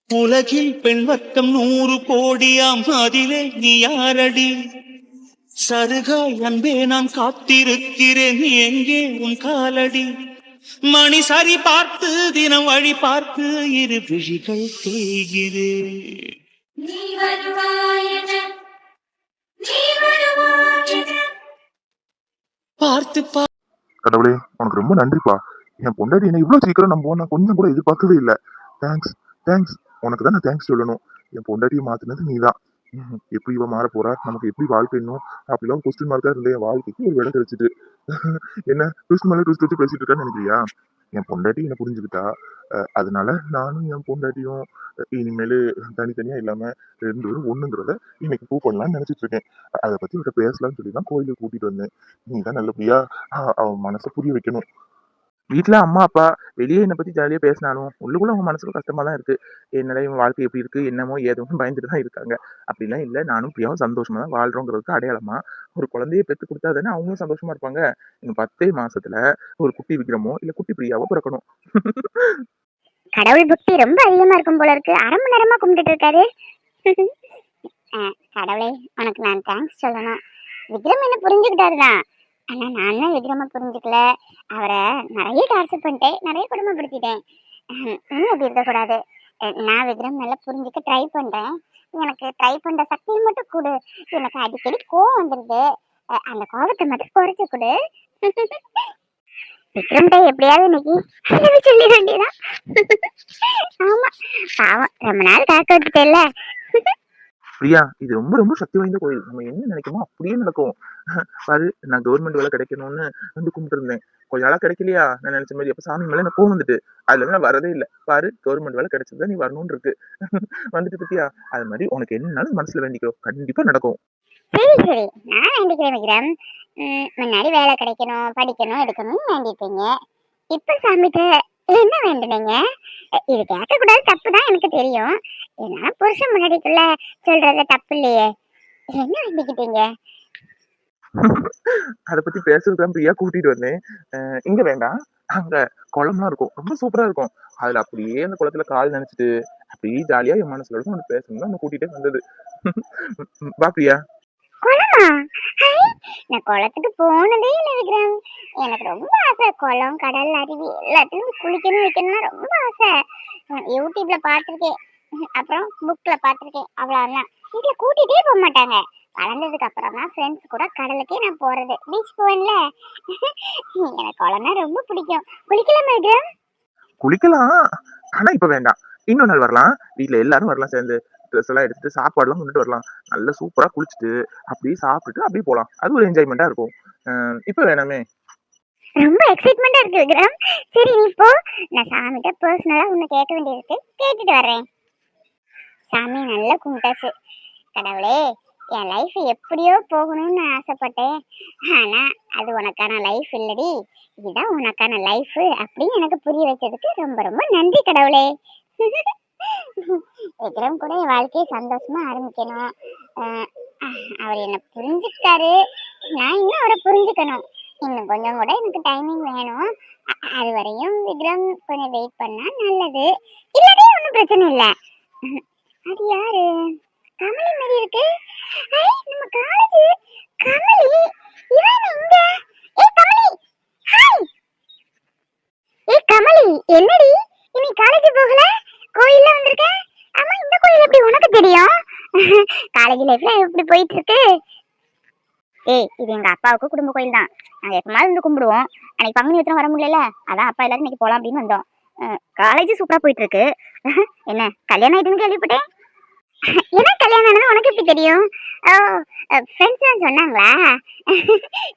உலகில் பெண் வர்க்கம் 100 கோடியாம், அதிலே நீ யாரடி? சருகாய் அன்பே நான் காத்திருக்கிறேன், எங்கே உன் காலடி? மணி சரி பார்த்து தினம் வழி பார்த்து இரு விழிகள் தேய்கிறேன். பார்த்து கடவுளே, உனக்கு ரொம்ப நன்றிப்பா. என் பொண்டாட்டி என்ன இவ்வளவு சீக்கிரம் நம்புவோம் நான் கொஞ்சம் கூட எதிர்பார்க்கவே இல்லை. Thanks thanks. உனக்கு தான் நான் தேங்க்ஸ் சொல்லணும். என் பொண்டாட்டியை மாத்தினது நீதான். எப்படி இவ மாற போறா, நமக்கு எப்படி வாழ்க்கை இன்னும் அப்படிலாம் கொஸ்டின் மார்க்கா இருந்த என் வாழ்க்கைக்கு ஒரு விட கிடைச்சிட்டு என்ன ட்விஸ்ட் மேல ட்விஸ்ட் வச்சு பேசிட்டு இருக்கான்னு நினைக்கிறியா? என் பொண்டாட்டி என்ன புரிஞ்சுக்கிட்டா. அதனால நானும் என் பொண்டாட்டியும் இனிமேலு தனித்தனியா இல்லாம ரெண்டு பேரும் ஒண்ணுங்கிறத இன்னைக்கு ப்ரூவ் பண்ணலாம்னு நினைச்சிட்டு இருக்கேன். அதை பத்தி இவட்ட பேசலாம்னு சொல்லி தான் கோயிலுக்கு கூட்டிட்டு வந்தேன். நீ தான் நல்லபடியா அவன் மனசை புரிய வைக்கணும். வீட்டுல அம்மா அப்பா வெளியே என்னை பத்தி ஜாலியா பேசினாலும் உள்ளுக்குள்ள அவங்க மனசுக்கு கஷ்டமா தான் இருக்கு. என்னடா இவன் வாழ்க்கை எப்படி இருக்கு, என்னமோ ஏதோன்னு பயந்துட்டு தான் இருக்காங்க. அப்படிலாம் இல்லை, நானும் பிரியாவும் சந்தோஷமா தான் வாழ்றோங்கிறதுக்கு அடையாளமா ஒரு குழந்தையை பெற்று கொடுத்தா தானே அவங்களும் சந்தோஷமா இருப்பாங்க. இன்னும் 10 மாசத்துல ஒரு குட்டி விக்ரமோ இல்ல குட்டி பிரியாவோ பிறக்கணும். கடவுள் புக்தி ரொம்ப அதிகமா இருக்கும் போல இருக்கு. அரை மணி நேரமா கும்பிட்டு இருக்காரு. கடவுளே, உனக்கு நான் தேங்க்ஸ் சொல்லணும். விக்ரம் என்ன புரிஞ்சுக்கிட்டாருதான், ஆனா நான் தான் விக்ரம புரிஞ்சுக்கல. அவரை நிறைய டார்ச்சர் பண்ணிட்டேன், நிறைய குடும்பப்படுத்திட்டேன். இன்னும் அப்படி இருக்கக்கூடாது. நான் விக்ரம் நல்லா புரிஞ்சுக்க ட்ரை பண்றேன். எனக்கு ட்ரை பண்ற சக்தியை மட்டும் கொடு. எனக்கு அடிக்கடி கோவம் வந்துருது, அந்த கோபத்தை மட்டும் குறைச்சு கொடு. விக்ரம்கிட்ட எப்படியாவது இன்னைக்கு சொல்லி வேண்டியதான். ஆமா, பாவம் ரொம்ப நாள் காக்க வச்சுட்டேல்ல. பிரியா, இது ரொம்ப ரொம்ப சக்தி வாய்ந்த கோயில். நம்ம என்ன நினைக்கமோ அப்படியே நடக்கும். பாரு, நான் கவர்மெண்ட் வேலை கிடைக்கணும்னு வந்து கும்பிட்டு இருந்தேன். கொஞ்ச நாளா கிடைக்கலையா, நான் நினைச்ச மாதிரி அப்ப சாமி மேல எனக்கு கோவம் வந்துட்டு அதுல இருந்து நான் வரதே இல்லை. பாரு, கவர்மெண்ட் வேலை கிடைச்சதுதான் நீ வரணும்னு இருக்கு. வந்துட்டு பத்தியா, அது மாதிரி உனக்கு என்னன்னாலும் மனசுல வேண்டிக்கோ, கண்டிப்பா நடக்கும். சரி சரி, நான் வேண்டிக்கிறேன் விக்ரம். முன்னாடி வேலை கிடைக்கணும், படிக்கணும், எடுக்கணும்னு வேண்டிட்டீங்க. இப்ப சாமிட்ட என்ன வேண்டுனீங்க? இது கேட்க கூடாது, தப்பு தான் எனக்கு தெரியும். ஏன்னா புருஷன் முன்னாடிக்குள்ள சொல்றது தப்பு இல்லையே. என்ன வேண்டிக்கிட்டீங்க? அதை பத்தி பேசுறதுதான் பிரியா கூட்டிட்டு வந்தேன். இங்க வேண்டாம், அங்க குளம்லாம் இருக்கும், ரொம்ப சூப்பரா இருக்கும். அதுல அப்படியே அந்த குளத்துல கால் நினைச்சிட்டு அப்படியே ஜாலியா என் மனசுல இருக்கும் ஒன்று பேசணும் நம்ம கூட்டிட்டே வந்தது. வா பிரியா. குளமா? நான் குளத்துக்கு போனதே இல்லை விக்ரம். எனக்கு ரொம்ப ஆசை, குளம், கடல், அருவி எல்லாத்தையும் குளிக்கணும் வைக்கணும்னா ரொம்ப ஆசை. யூடியூப்ல பார்த்துருக்கேன், அப்புறம் புக்ல பார்த்துருக்கேன், அவ்வளோதான். வீட்டில் கூட்டிகிட்டே போக மாட்டாங்க. வளர்ந்ததுக்கு அப்புறம் தான் ஃப்ரெண்ட்ஸ் கூட கடலுக்கே நான் போறது. பீச் போவேன்ல. எனக்கு குளம்னா ரொம்ப பிடிக்கும். குளிக்கலாமா விக்ரம்? குளிக்கலாம், ஆனா இப்ப வேண்டாம். இன்னொரு நாள் வரலாம், வீட்டுல எல்லாரும் வரலாம் சேர்ந்து. ட்ரெஸ் எல்லாம் எடுத்துட்டு சாப்பாடுலாம் கொண்டுட்டு வரலாம். நல்லா சூப்பரா குளிச்சுட்டு அப்படியே சாப்பிட்டுட்டு அப்படியே போலாம். அது ஒரு என்ஜாய்மெண்டா இருக்கும். இப்ப வேணாமே. ரொம்ப எக்ஸைட்மெண்டா இருக்கு விக்ரம். சரி நீ போ, நான் சாமிகிட்ட பர்சனலா உன்னை கேட்க வேண்டியிருக்கு, கேட்டுட்டு வர்றேன். சாமி நல்லா கும்பிட்டாச்சு. கடவுளே, என் லைஃப் எப்படியோ போகணும்னு நான் ஆசைப்பட்டேன். ஆனா அது உனக்கான லைஃப் இல்லடி, இதுதான் உனக்கான லைஃப் அப்படின்னு எனக்கு புரிய வச்சதுக்கு ரொம்ப ரொம்ப நன்றி கடவுளே. விக்ரம் கூட என் வாழ்க்கையை சந்தோஷமா ஆரம்பிக்கணும். அவர் என்ன புரிஞ்சுக்கிட்டாரு, நான் இன்னும் அவரை புரிஞ்சுக்கணும். இன்னும் கொஞ்சம் கூட எனக்கு டைமிங் வேணும். அது வரையும் விக்ரம் கொஞ்சம் வெயிட் பண்ணா நல்லது. இல்லாட்டி ஒன்றும் பிரச்சனை இல்லை. அது யாரு? கமலி மாதிரி இருக்கு. ஐ, நம்ம காலேஜ் கமலி. இவன் இங்க. ஏய் கமலி, ஹாய். ஏய் கமலி, என்னடி நீ காலேஜ் போகல, கோயில்ல வந்திருக்க? ஆமா, இந்த கோயில் எப்படி உனக்கு தெரியும்? காலேஜ் லைஃப்ல எப்படி போயிட்டு இருக்கு? ஏய், இது எங்க அப்பாவுக்கு குடும்ப கோயில் தான். நாங்க எப்பமாவது வந்து கும்பிடுவோம். அன்னைக்கு பங்குனி உத்திரம் வர முடியல, அதான் அப்பா எல்லாரும் இன்னைக்கு போலாம் அப்படின்னு வந்தோம். காலேஜ் சூப்பரா போயிட்டு இருக்கு. என்ன கல்யாணம் ஆயிட்டுன்னு கேள்விப்பட்டேன். என்ன கல்யாணம் ஆனது உனக்கு எப்படி தெரியும்? ஓ, ஃப்ரெண்ட்ஸ் தான் சொன்னாங்களா?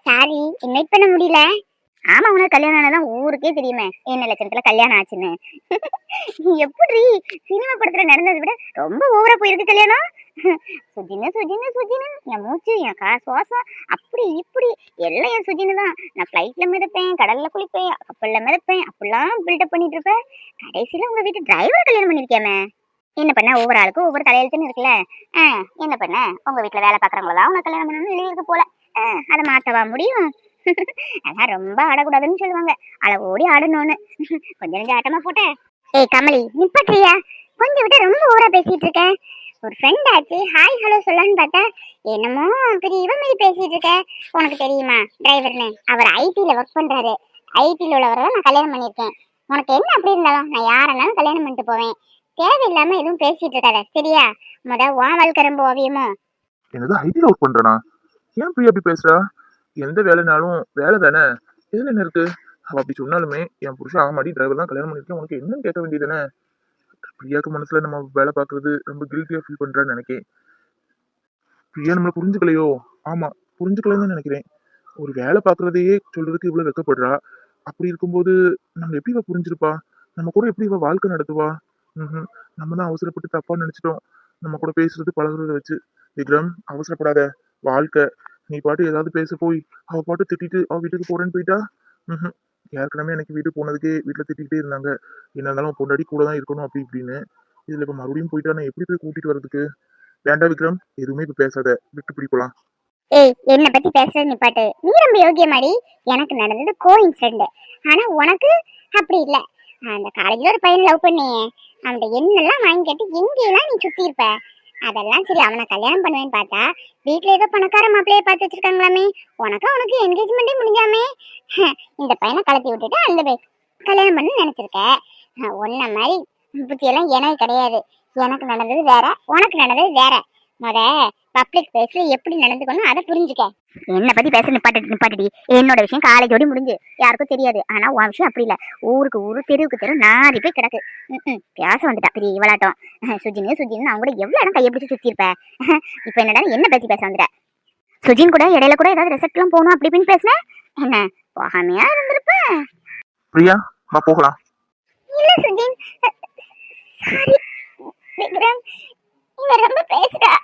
சாரி, இன்வைட் பண்ண முடியல. ஆமா, உனக்கு கல்யாணம் ஆனதான் ஊருக்கே தெரியுமே என்ன லட்சணத்துல கல்யாணம் ஆச்சுன்னு. எப்படி சினிமா படத்துல நடந்ததை விட ரொம்ப ஓவரா போயிருக்கு கல்யாணம். சுஜின்னு சுஜின்னு சுஜின்னு, என் மூச்சு, என் சுவாசம், அப்படி இப்படி எல்லாம் என் சுஜின்னு தான். நான் ஃப்ளைட்ல மிதப்பேன், கடல்ல குளிப்பேன், கப்பல்ல மிதப்பேன், அப்படிலாம் பில்டப் பண்ணிட்டு இருப்பேன். கடைசியில உங்க வீட்டு டிரைவர் கல்யாணம் பண்ணிருக்கேமே. என்ன பண்ண, ஒவ்வொரு ஆளுக்கும் ஒவ்வொரு தலையெழுத்துன்னு இருக்குல்ல. என்ன பண்ண, உங்க வீட்டுல வேலை பாக்குறவங்களதான் உனக்கு கல்யாணம் பண்ணணும்னு எழுதி இருக்கு போல. அதை மாத்தவா முடியும்? அதான் ரொம்ப ஆடக்கூடாதுன்னு சொல்லுவாங்க, அளவோடி ஆடணும்னு. கொஞ்சம் நெஞ்ச ஆட்டமா போட்ட. ஏய் கமலி, நிப்பட்றியா? கொஞ்சம் விட்டு ரொம்ப ஓவரா பேசிட்டு இருக்க. ஒரு ஃப்ரெண்ட் ஆச்சு, ஹாய் ஹலோ சொல்லலான்னு பார்த்தா என்னமோ பெரிய இவ மாதிரி பேசிட்டு இருக்க. உனக்கு தெரியுமா டிரைவர்னு? அவர் ஐடில ஒர்க் பண்றாரு. ஐடில உள்ளவரை தான் நான் கல்யாணம் பண்ணிருக்கேன். உனக்கு என்ன அப்படி இருந்தாலும் நான் யாரென்னாலும் கல்யாணம் பண்ணிட்டு போவேன். தேவையில்லாம எதுவும் பேசிட்டு இருக்காத சரியா? உன் வாழ்க்கை ரொம்ப ஓவியமோ? என்னது ஐடில ஒர்க் பண்றேனா? ஏன் பிரியா அப்படி பேசுறா? எந்த வேலைனாலும் வேலை தானே, இதுல என்ன இருக்கு? அவ அப்படி சொன்னாலுமே என் புருஷன் ஆமாடி டிரைவர் தான் கல்யாணம் பண்ணிருக்கேன், உனக்கு என்னன்னு கேட்க வேண்டியதானே? பிரியாக்கு மனசுல நம்ம வேலை பார்க்கறது ரொம்ப கில்ட்டியா ஃபீல் பண்றான்னு நினைக்கிறேன். பிரியா நம்மள புரிஞ்சுக்கலையோ? ஆமா, புரிஞ்சுக்கலன்னு நினைக்கிறேன். ஒரு வேலை பார்க்கறதையே சொல்றதுக்கு இவ்வளவு வெக்கப்படுறா. அப்படி இருக்கும்போது நம்ம எப்படி இவ புரிஞ்சிருப்பா? நம்ம கூட எப்படி இவ வாழ்க்கை நடத்துவா? ம் நம்ம தான் அவசரப்பட்டு தப்பா நினைச்சிட்டோம் நம்ம கூட பேசுறது பழகுறத வச்சு. விக்ரம், அவசரப்படாத. வாழ்க்கை. நீ பாட்டு ஏதாவது பேச போய் அவ பாட்டு திட்டிட்டு அவ வீட்டுக்கு போறேன்னு போயிட்டா. ம் ஏற்கனவே எனக்கு வீட்டுக்கு போனதுக்கே வீட்டுல திட்டிகிட்டே இருந்தாங்க, என்ன இருந்தாலும் பொண்டாடி கூட தான் இருக்கணும் அப்படி இப்படின்னு. இதுல இப்ப மறுபடியும் போயிட்டா நான் எப்படி போய் கூட்டிட்டு வர்றதுக்கு? வேண்டாம் விக்ரம், எதுவுமே இப்ப பேசாத, விட்டு பிடிக்கலாம். ஏய், என்ன பத்தி பேசுறது நிப்பாட்டு. நீ ரொம்ப யோகியமாடி. எனக்கு நடந்தது கோ இன்சிடென்ட். ஆனா உனக்கு அப்படி இல்ல. அந்த காலேஜ்ல ஒரு பையன் லவ் பண்ணி அவன்கிட்ட என்னெல்லாம் வாங்கி கேட்டு எங்கெல்லாம் நீ சுத்தி இருப்ப. அதெல்லாம் சரி, அவனை கல்யாணம் பண்ணுவேன்னு பார்த்தா வீட்டுல ஏதோ பணக்கார மாப்பிள்ளைய பார்த்து வச்சிருக்காங்களாமே. உனக்கு என்கேஜ்மெண்டே முடிஞ்சாமே. இந்த பையனை கலத்தி விட்டுட்டு அந்த கல்யாணம் பண்ணு நினைச்சிருக்க. ஒன்ன மாதிரி புத்தி எல்லாம் எனக்கு கிடையாது. எனக்கு நடந்தது வேற, உனக்கு நடந்தது வேற. முத பப்ளிக் பேசி எப்படி நடந்துக்கணும் அதை புரிஞ்சுக்க. என்ன பத்தி பேச நிப்பாட்டி. என்னோட விஷயம் காலேஜோடி முடிஞ்சு யாருக்கும் தெரியாது. ஆனா உன் விஷயம் அப்படி இல்ல. ஊருக்கு ஊரு தெருவுக்கு தெரு நாரி போய் கிடக்கு. பேச வந்துட்டா பெரிய இவளாட்டம். சுஜின்னு அவங்க கூட எவ்வளவு இடம் கையப்பிடிச்சு சுத்தி இருப்ப. இப்ப என்னடா என்ன பத்தி பேச வந்துட்ட? சுஜின் கூட இடையில கூட ஏதாவது ரெசெப்ட் எல்லாம் போகணும் அப்படி இப்படின்னு பேசுன. என்ன போகாமையா இருந்திருப்ப? பிரியா, வா போகலாம். இல்ல சுஜின், சாரி விக்ரம், இவ ரொம்ப பேசுறா.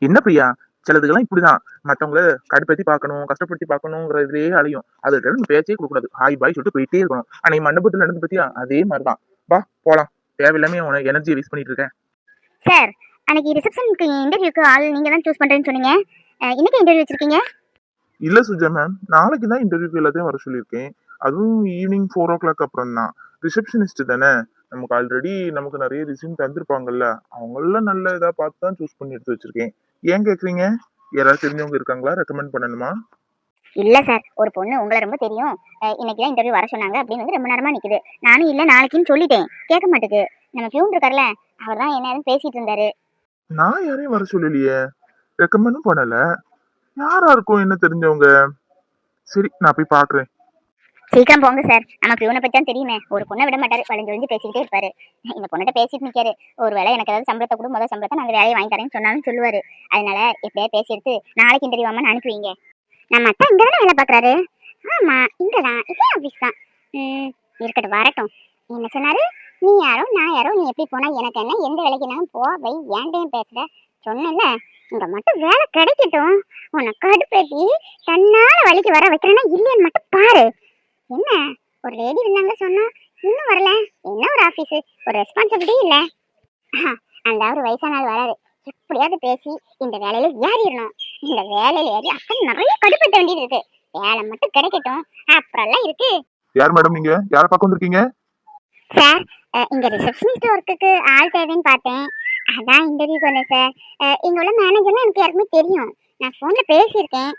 என்ன பிரியா, சிலதுக்கெல்லாம் இப்படிதான். மத்தவங்கள கடுப்பேத்தி பார்க்கணும், கஷ்டப்படுத்தி பார்க்கணுங்கிற இதுலயே அழியும். அதுக்கு நம்ம பேச்சே கொடுக்கூடாது. ஹாய் பாய் சொல்லிட்டு போயிட்டே இருக்கணும். அன்னைக்கு மண்டபத்துல நடந்து பத்தியா அதே மாதிரிதான். வா போலாம். தேவையில்லாம உனக்கு எனர்ஜி வேஸ்ட் பண்ணிட்டு இருக்கேன். சார், அன்னைக்கு ரிசப்ஷனுக்கு இன்டர்வியூக்கு ஆள் நீங்க தான் சூஸ் பண்றேன்னு சொன்னீங்க. இன்னைக்கு இன்டர்வியூ வச்சிருக்கீங்க? இல்ல சுஜா மேம், நாளைக்கு தான் இன்டர்வியூக்கு எல்லாத்தையும் வர சொல்லியிருக்கேன். அதுவும் ஈவினிங் 4 o'clock அப்புறம் தான். ரிசப்ஷனிஸ்ட் தானே, நமக்கு ஆல்ரெடி நமக்கு நிறைய ரிசியூம் தந்திருப்பாங்கல்ல, அவங்கள நல்ல இதா பார்த்து தான் சூஸ் பண்ணி எடுத்து வச்சிருக்கேன். ஏன் கேக்குறீங்க? யாராவது தெரிஞ்சவங்க இருக்காங்களா? ரெக்கமெண்ட் பண்ணணுமா? இல்ல சார், ஒரு பொண்ணு உங்களை ரொம்ப தெரியும், இன்னைக்கு தான் இன்டர்வியூ வர சொன்னாங்க அப்படின்னு வந்து ரொம்ப நேரமா நிக்குது. நானும் இல்ல நாளைக்குன்னு சொல்லிட்டேன், கேட்க மாட்டேங்குது. நம்ம பியூன் இருக்கார்ல, அவர் தான் என்ன பேசிட்டு இருந்தாரு. நான் யாரையும் வர சொல்லலையே, ரெக்கமெண்டும் பண்ணல. யாரா இருக்கும் என்ன தெரிஞ்சவங்க? சரி, நான் போய் பாக்குறேன். சீக்கிரம் போங்க சார், நம்ம பியூனை பத்தி தான் தெரியுமே. ஒரு பொண்ணை விட மாட்டாரு, வளைஞ்சு வளைஞ்சு பேசிக்கிட்டே இருப்பாரு. இந்த பொண்ணிட்ட பேசிட்டு நிக்காரு. ஒரு வேளை எனக்கு ஏதாவது சம்பளத்தை கூட முதல் சம்பளத்தை நாங்க வேலையை வாங்கி தரேன்னு சொன்னாலும் சொல்லுவாரு. அதனால எப்படியா பேசி எடுத்து நாளைக்கு இன்டர்வியூ ஆமா அனுப்புவீங்க. நம்ம அத்தா இங்க தானே வேலை பாக்குறாரு. ஆமா, இங்கதான், இதே ஆபீஸ் தான். இருக்கட்டும், வரட்டும். என்ன சொன்னாரு? நீ யாரோ நான் யாரோ, நீ எப்படி போனா எனக்கு என்ன, எந்த வேலைக்கு நான் போ வை, ஏன்டையும் பேசுற சொன்னல. இங்க மட்டும் வேலை கிடைக்கட்டும், உனக்கு கடுப்பேத்தி தன்னால வழிக்கு வர வைக்கிறேன்னா இல்லைன்னு மட்டும் பாரு. என்ன ஒரு லேடி வந்தாங்க சொன்னா இன்னும் வரல? என்ன ஒரு ஆபீஸ், ஒரு ரெஸ்பான்சிபிலிட்டி இல்ல. அந்த ஒரு வயசான ஆள் வராது, எப்படியாவது பேசி இந்த வேலையில ஏறிடணும். இந்த வேலையில ஏறி அப்ப நிறைய கடுப்பட்ட வேண்டியது இருக்கு. வேலை மட்டும் கிடைக்கட்டும், அப்புறம் எல்லாம் இருக்கு. யார் மேடம் நீங்க? யார பார்க்க வந்திருக்கீங்க? சார், இங்க ரிசப்ஷனிஸ்ட் ஒர்க்குக்கு ஆள் தேவைன்னு பார்த்தேன், அதான் இன்டர்வியூக்கு வந்தேன் சார். இங்க உள்ள மேனேஜர்லாம் எனக்கு யாருக்குமே தெரியும், நான் போன்ல பேசியிருக்கேன்.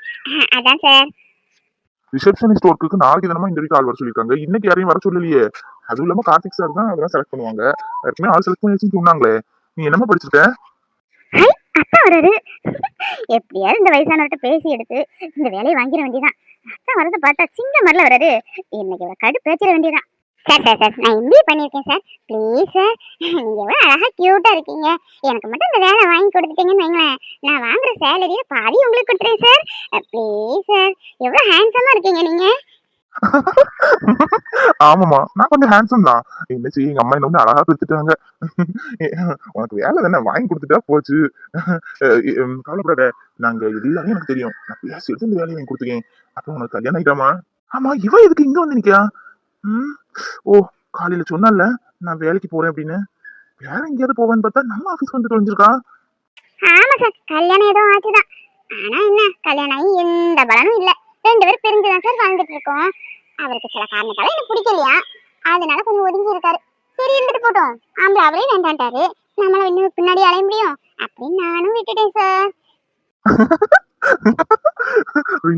அதான் சார். ரிசப்ஷனிஸ்ட் ஒர்க்குக்கு நாளைக்கு தினமா இன்டர்வியூ ஆள் வர சொல்லிருக்காங்க, இன்னைக்கு யாரையும் வர சொல்லலையே. அதுவும் இல்லாம கார்த்திக் சார் தான் அதெல்லாம் செலக்ட் பண்ணுவாங்க. ஏற்கனவே ஆள் செலக்ட் பண்ணி வச்சுன்னு சொன்னாங்களே. நீ என்னமா படிச்சிருக்க? அத்தா வராரு. எப்படியாவது இந்த வயசானவர்கிட்ட பேசி எடுத்து இந்த வேலையை வாங்கிட வேண்டியதான். அத்தா வரதை பார்த்தா சிங்க மாதிரில வராரு. இன்னைக்கு கடு பேச்சிட வேண்டியதான். சார் சார் சார், நான் எம்பிஏ பண்ணியிருக்கேன் சார். ப்ளீஸ் சார், நீங்கள் எவ்வளோ அழகாக க்யூட்டாக இருக்கீங்க. எனக்கு மட்டும் இந்த வேலை வாங்கி கொடுத்துட்டீங்கன்னு வைங்களேன், நான் வாங்குற சேலரியை பாதி உங்களுக்கு கொடுத்துறேன் சார். ப்ளீஸ் சார், எவ்வளோ ஹேண்ட்ஸமாக இருக்கீங்க நீங்கள். ஆமாமா, நான் கொஞ்சம் ஹேண்ட்ஸம் தான். என்ன செய்ய, எங்க அம்மா என்ன வந்து அழகா பெற்றுட்டாங்க. உனக்கு வேலை தானே, வாங்கி கொடுத்துட்டா போச்சு. கவலைப்படாத, நாங்க எல்லாமே எனக்கு தெரியும். நான் பேசி எடுத்து இந்த வேலையை வாங்கி கொடுத்துக்கேன். அப்புறம் உனக்கு கல்யாணம் ஆயிட்டாமா? ஆமா, இவ எதுக்கு இங்க வந்து நிக்கா? ஓ, காலையில சொன்னால நான் வேலைக்கு போறேன் அப்படின்னு. வேற எங்கேயாவது போவேன்னு பார்த்தா நம்ம ஆபீஸ் வந்து தொலைஞ்சிருக்கா. ஆமா சார், கல்யாணம் ஏதோ ஆச்சுதான். ஆனா என்ன, கல்யாணம் ஆகி எந்த பலனும் இல்ல. 2 பேரும் பிரிஞ்சுதான் சார் வாழ்ந்துட்டு இருக்கோம். அவருக்கு சில காரணத்தால எனக்கு பிடிக்கலையா, அதனால கொஞ்சம் ஒதுங்கி இருக்காரு. சரி இருந்துட்டு போட்டோம், ஆம்பளை அவரே வேண்டான்ட்டாரு, நம்மள இன்னும் பின்னாடி அலைய முடியும் அப்படின்னு நானும் விட்டுட்டேன் சார்.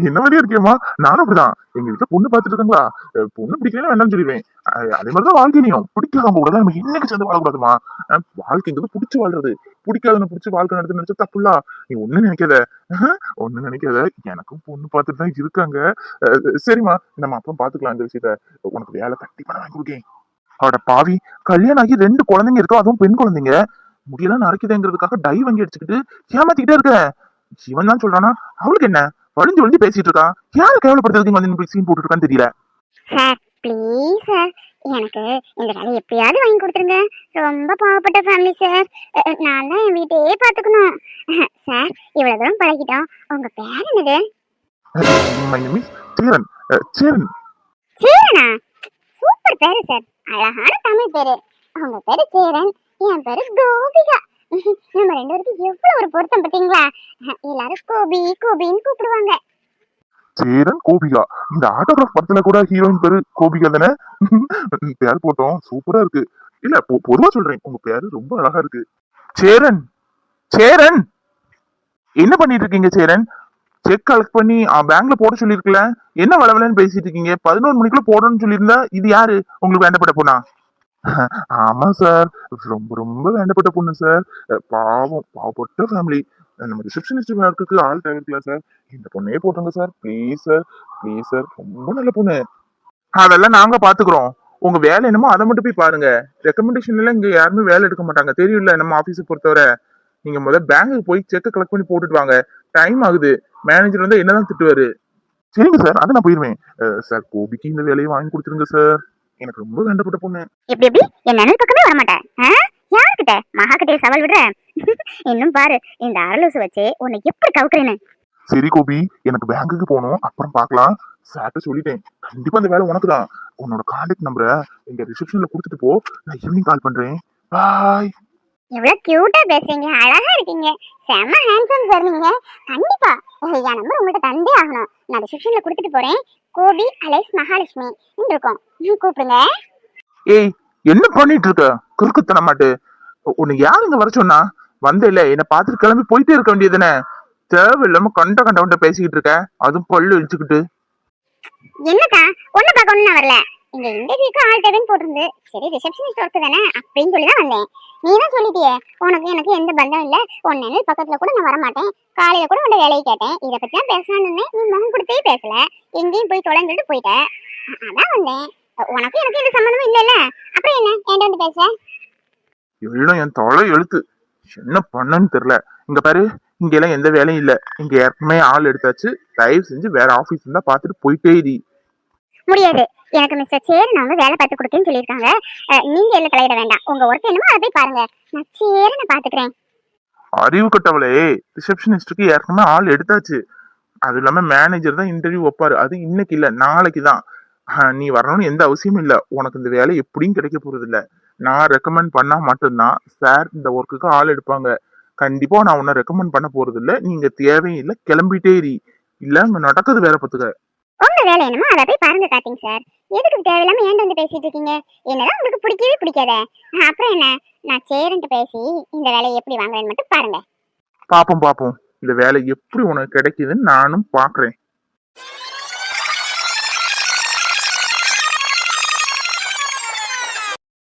என்ன மாதிரியே இருக்கேம்மா, நானும் அப்படிதான். எங்க வீட்டுல பொண்ணு பாத்துட்டு இருக்காங்களா, பொண்ணு பிடிக்கலன்னு வேண்டாம்னு சொல்லிடுவேன். அதே மாதிரிதான் வாழ்க்கையிலையும் பிடிக்காதவங்க கூட நம்ம இன்னைக்கு சேர்ந்து வாழக்கூடாதுமா. வாழ்க்கைங்கிறது பிடிச்சு வாழ்றது, பிடிக்காதவனை பிடிச்சி வாழ்க்கை நடத்து நினைச்சா தப்புல்லா. நீ ஒண்ணு நினைக்காத, ஒண்ணு நினைக்காத. எனக்கும் பொண்ணு பார்த்துட்டு தான் இருக்காங்க. சரிம்மா, நம்ம அப்புறம் பாத்துக்கலாம் இந்த விஷயத்த. உனக்கு வேலை கண்டிப்பா நான் வாங்கி கொடுக்கேன். அட பாவி, கல்யாணம் ஆகி 2 குழந்தைங்க இருக்கோம், அதுவும் பெண் குழந்தைங்க. முடியெல்லாம் நரைக்குதுங்கிறதுக்காக டை வாங்கி அடிச்சுக்கிட்டு ஏமாத்திக்கிட்டே இருக்க. இவன் தான் சொல்றானா, அவளுக்கு என்ன வழிஞ்சு வழிஞ்சு பேசிட்டு இருக்கா. யாரு கேவலப்படுத்துறதுக்கு வந்து சீன் போட்டு இருக்கான்னு தெரியல. சார் ப்ளீஸ் சார், எனக்கு இந்த வேலை எப்படியாவது வாங்கி கொடுத்துருங்க. ரொம்ப பாவப்பட்ட ஃபேமிலி சார், நான் தான் என் வீட்டையே பார்த்துக்கணும். சார் இவ்வளவு தூரம் பழகிட்டோம், உங்க பேர் என்னது? My name is Cheran. Cheran. சேரனா? சூப்பர் பேரு சார், அழகான தமிழ் பேரு. உங்க பேரு சேரன், என் பேரு கோபிகா. நம்ம 2 பேருக்கு எவ்வளவு ஒரு பொருத்தம் பார்த்தீங்களா? எல்லாரும் கோபி கோபின்னு கூப்பிடுவாங்க. சேரன் கோபிகா. இந்த ஆட்டோகிராஃப் படத்துல கூட ஹீரோயின் பேரு கோபிகா தானே? பேர் போட்டோம், சூப்பரா இருக்கு. இல்ல பொதுவா சொல்றேன், உங்க பேரு ரொம்ப அழகா இருக்கு. சேரன். சேரன், என்ன பண்ணிட்டு இருக்கீங்க சேரன்? செக் கலெக்ட் பண்ணி பேங்க்ல போட சொல்லிருக்கல, என்ன வளவலன்னு பேசிட்டு இருக்கீங்க? 11 மணிக்குள்ள போடணும்னு சொல்லியிருந்தா, இது யாரு உங்களுக்கு வேண்டப்பட்ட பொண்ணா? ஆமா சார், ரொம்ப ரொம்ப வேண்டப்பட்ட பொண்ணு சார். பாவம், பாவப்பட்ட ஃபேமிலி. நம்ம ரிசப்ஷனிஸ்ட் ஒர்க்குக்கு ஆள் தேவையில்ல சார். இந்த பொண்ணையே போட்டுருங்க sir, please sir, please sir. ரொம்ப நல்ல பொண்ணு. அதெல்லாம் நாங்க பாத்துக்கிறோம். உங்க வேலை என்னமோ அதை மட்டும் போய் பாருங்க. ரெக்கமெண்டேஷன்ல இங்க யாருமே வேலை எடுக்க மாட்டாங்க, தெரியல நம்ம ஆபீஸை பொறுத்தவரை. நீங்க முதல்ல பேங்க்குக்கு போய் செக்கை கலெக்ட் பண்ணி போட்டுட்டு வாங்க. டைம் ஆகுது, மேனேஜர் வந்து என்னதான் திட்டுவாரு. சரிங்க சார், அதை நான் போயிருவேன். சார் கோபிக்கு இந்த வேலையை வாங்கி கொடுத்துருங்க சார், எனக்கு ரொம்ப வேண்டப்பட்ட பொண்ணு. எப்படி எப்படி என் நிழல் பக்கமே வர மாட்டேன். யாருக்கிட்ட? மகா கிட்டே சவால் விடுற? இன்னும் பாரு, இந்த அரலூசு வச்சு உன்னை எப்படி கவுக்குறேன்னு. சரி கோபி, எனக்கு பேங்க்குக்கு போகணும், அப்புறம் பார்க்கலாம். சார்ட்ட சொல்லிட்டேன், கண்டிப்பா அந்த வேலை உனக்கு தான். உன்னோட கான்டாக்ட் நம்பரை எங்க ரிசப்ஷன்ல கொடுத்துட்டு போ, நான் ஈவினிங் கால் பண்றேன். பாய். எவ்வளவு கியூட்டா பேசுறீங்க, அழகா இருக்கீங்க, செம்ம ஹேண்ட்ஸம் சார் நீங்க. கண்டிப்பா என் நம்பர் உங்கள்கிட்ட தந்தே ஆகணும். நான் ரிசப்ஷன்ல கொடுத்துட்டு போறேன். கோபி அலைஸ் மகாலட்சுமி இருக்கும், கூப்பிடுங்க. ஏய், என்ன பண்ணிட்டு இருக்க குறுக்குத்தன மாட்டு? உன்னை யார் இங்க வர சொன்னா? வந்தேல, என்ன பார்த்துட்டு கிளம்பி போயிட்டே இருக்க வேண்டியதுதானே? தேவையில்லாம கண்டவன்ட்ட பேசிக்கிட்டு இருக்க, அதுவும் பல்லு இழிச்சுக்கிட்டு. என்னக்கா, ஒண்ணு பார்க்க ஒண்ணு வரல. இங்க இன்டர்வியூக்கு ஆள் தேவைன்னு போட்டிருந்து, சரி ரிசப்ஷனிஸ்ட் ஒர்க்கு தானே அப்படின்னு சொல்லி தான் வந்தேன். நீ தான் சொல்லிட்டியே உனக்கு எனக்கு எந்த பந்தம் இல்ல, ஒன்னு பக்கத்துல கூட நான் வரமாட்டேன், காலையில கூட உன்ட வேலையை கேட்டேன், இதை பத்தி தான் பேசலான்னு. நீ முகம் கொடுத்தே பேசல, எங்கேயும் போய் தொலைஞ்சிட்டு போயிட்ட. அதான் வந்தேன். உனக்கு எனக்கு எந்த சம்மந்தமும் இல்லைல்ல, அப்புறம் என்ன என்கிட்ட வந்து பேச? எல்லாம் என் தொலை எழுத்து, என்ன பண்ணன்னு தெரியல. இங்க பாரு, இங்க எல்லாம் எந்த வேலையும் இல்ல, இங்க ஏற்கனவே ஆள் எடுத்தாச்சு. தயவு செஞ்சு வேற ஆபீஸ் இருந்தா பாத்துட்டு போயிட்டே இரு. முடியாது, எனக்கு மிஸ்டர் சேரன் அவங்க வேலை பார்த்து கொடுக்குன்னு சொல்லியிருக்காங்க. நீங்க எல்லாம் தலையிட வேண்டாம், உங்க ஒர்க் என்னமோ அதை போய் பாருங்க, நான் சேரனை பாத்துக்கிறேன். அறிவு கட்டவளே, ரிசப்ஷனிஸ்டுக்கு ஏற்கனவே ஆள் எடுத்தாச்சு. அது இல்லாம மேனேஜர் தான் இன்டர்வியூ வைப்பாரு, அது இன்னைக்கு இல்ல நாளைக்கு தான். நீ வரணும்னு எந்த அவசியமும் இல்ல, உனக்கு இந்த வேலை எப்படியும் கிடைக்க போறது இல்ல. நான் ரெக்கமெண்ட் பண்ணா மட்டும்தான் சார் இந்த ஒர்க்குக்கு ஆள் எடுப்பாங்க. கண்டிப்பா நான் உன்னை ரெக்கமெண்ட் பண்ண போறது இல்ல, நீங்க தேவையில்லை, கிளம்பிட்டே இரு. இல்ல அங்க நடக்குது வேற பாத்துக்க. உங்க வேலை என்னமோ அதை போய் பாருங்க கார்த்திக் சார், எதுக்கு தேவையில்லாம ஏன் வந்து பேசிட்டு இருக்கீங்க? என்னதான் உங்களுக்கு பிடிக்கவே பிடிக்காத, அப்புறம் என்ன, நான் சேரன்ட்டு பேசி இந்த வேலையை எப்படி வாங்குறேன்னு மட்டும் பாருங்க. பாப்போம் பாப்போம், இந்த வேலை எப்படி உனக்கு கிடைக்குதுன்னு நானும் பாக்குறேன்.